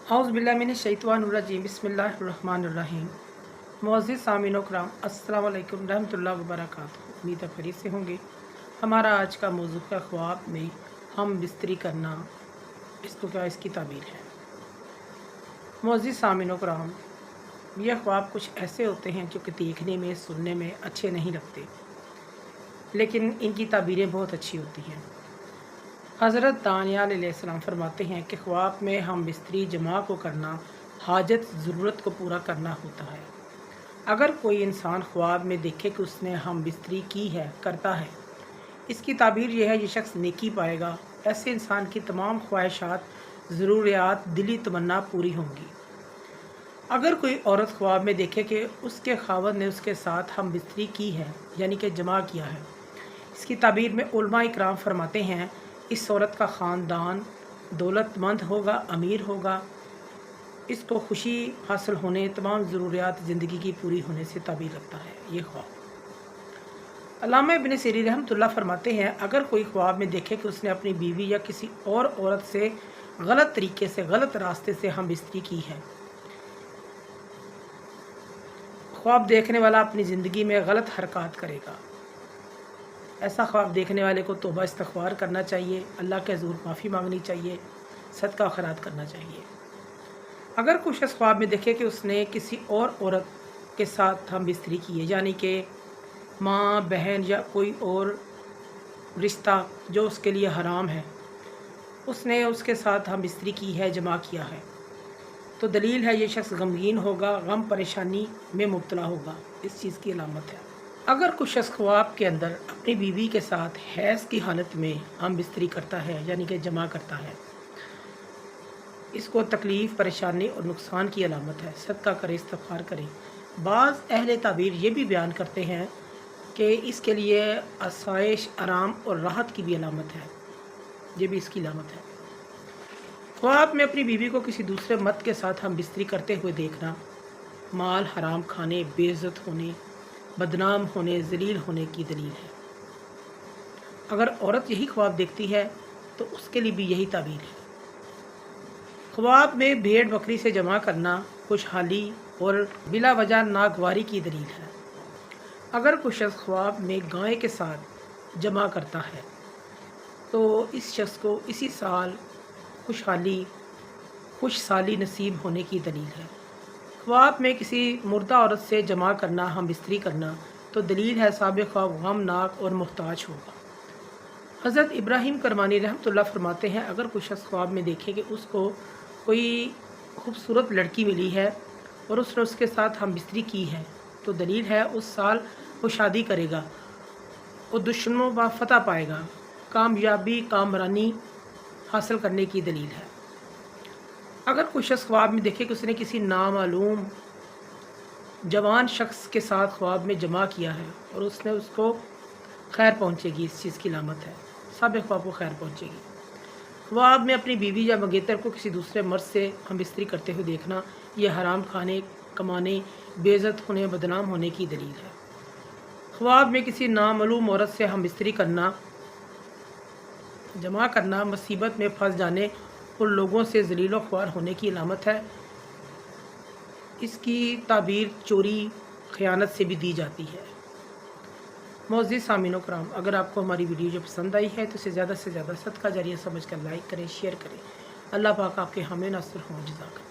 औज़ु बिल्लाहि मिनश शैतानिर्रजीम बिस्मिल्लाहिर्रहमानिर्रहीम। मुअज़्ज़िज़ सामीन कराम अस्सलामु अलैकुम रहमतुल्लाहि व बरकातुहू। उम्मीद है खैरियत से होंगे। हमारा आज का मौज़ू है ख्वाब में हम बिस्तरी करना, इसको क्या इसकी ताबीर है। मुअज़्ज़िज़ सामीन कराम, ये ख्वाब कुछ ऐसे होते हैं जो कि देखने में सुनने में अच्छे नहीं लगते, लेकिन इनकी ताबीरें बहुत अच्छी होती हैं। हज़रत दानियाल अलैहिस्सलाम फरमाते हैं कि ख्वाब में हम बिस्तरी जमा को करना हाजत ज़रूरत को पूरा करना होता है। अगर कोई इंसान ख्वाब में देखे कि उसने हम बिस्तरी की है, करता है, इसकी ताबीर यह है ये शख्स नेकी पाएगा। ऐसे इंसान की तमाम ख्वाहिशात, ज़रूरियात, दिली तमन्ना पूरी होंगी। अगर कोई औरत ख्वाब में देखे कि उसके खावंद ने उसके साथ हम बिस्तरी की है, यानी कि जमा किया है, इसकी ताबीर में उलमा इकराम फरमाते हैं इस औरत का ख़ानदान दौलतमंद होगा, अमीर होगा, इसको खुशी हासिल होने, तमाम ज़रूरियात ज़िंदगी की पूरी होने से ताबीर रखता है ये ख्वाब। अल्लामा इब्न सीरीन रहमतुल्लाह फरमाते हैं अगर कोई ख्वाब में देखे कि उसने अपनी बीवी या किसी और औरत से गलत तरीके से, गलत रास्ते से हम बिस्तरी की है, ख्वाब देखने वाला अपनी ज़िंदगी में गलत हरकत करेगा। ऐसा ख्वाब देखने वाले को तौबा इस्तग़फ़ार करना चाहिए, अल्लाह के हुज़ूर माफ़ी मांगनी चाहिए, सदका खैरात करना चाहिए। अगर कुछ शख्स ख्वाब में देखे कि उसने किसी और औरत के साथ हम बिस्तरी की है, यानी कि माँ, बहन या कोई और रिश्ता जो उसके लिए हराम है, उसने उसके साथ हम बिस्तरी की है, जमा किया है, तो दलील है ये शख्स गमगीन होगा, गम परेशानी में मुब्तला होगा। इस चीज़ की अलामत है। अगर कुछ शख्स ख्वाब के अंदर अपनी बीवी के साथ हैज़ की हालत में हम बिस्तरी करता है, यानी कि जमा करता है, इसको तकलीफ़, परेशानी और नुकसान की अलामत है। सदका करे, इस्तग़फ़ार करे। बाज़ अहले ताबीर ये भी बयान करते हैं कि इसके लिए आसाइश, आराम और राहत की भी अलामत है, ये भी इसकी अलामत है। ख्वाब में अपनी बीवी को किसी दूसरे मर्द के साथ हम बिस्तरी करते हुए देखना माल हराम खाने, बेइज्जत होने, बदनाम होने, ज़लील होने की दलील है। अगर औरत यही ख्वाब देखती है तो उसके लिए भी यही ताबीर है। ख्वाब में भेड़ बकरी से जमा करना खुशहाली और बिला वजह नागवारी की दलील है। अगर कुछ शख्स ख्वाब में गाय के साथ जमा करता है तो इस शख्स को इसी साल खुश साली नसीब होने की दलील है। ख्वाब में किसी मुर्दा औरत से जमा करना, हम बिस्तरी करना, तो दलील है साबिक़ ख्वाब गमनाक और मुहताज होगा। हज़रत इब्राहीम करमानी रहमतुल्लाह फरमाते हैं अगर कुछ शख्स ख्वाब में देखे कि उसको कोई खूबसूरत लड़की मिली है और उसने उसके साथ हम बिस्तरी की है, तो दलील है उस साल वो शादी करेगा और दुश्मनों पर फतह पाएगा, कामयाबी, कामरानी हासिल करने की दलील है। अगर कोई शख्स ख्वाब में देखे कि उसने किसी नामालूम जवान शख्स के साथ ख्वाब में जमा किया है और उसने उसको खैर पहुंचेगी, इस चीज़ की अलामत है, साबिक़ ख्वाब को खैर पहुंचेगी। ख्वाब में अपनी बीवी या मंगेतर को किसी दूसरे मर्द से हम बिस्तरी करते हुए देखना, यह हराम खाने, कमाने, बेइज्जत होने, बदनाम होने की दलील है। ख्वाब में किसी नामालूम औरत से हम बिस्तरी करना, जमा करना मुसीबत में फंस जाने और लोगों से ज़लील व ख्वार होने की अलामत है। इसकी ताबीर चोरी, ख़यानत से भी दी जाती है। मुअज़्ज़िज़ सामीन कराम, अगर आपको हमारी वीडियो जो पसंद आई है तो इसे ज़्यादा से ज़्यादा सदका जारिया समझकर लाइक करें, शेयर करें। अल्लाह पाक आपके हामी नासिर हों। जज़ाकल्लाह।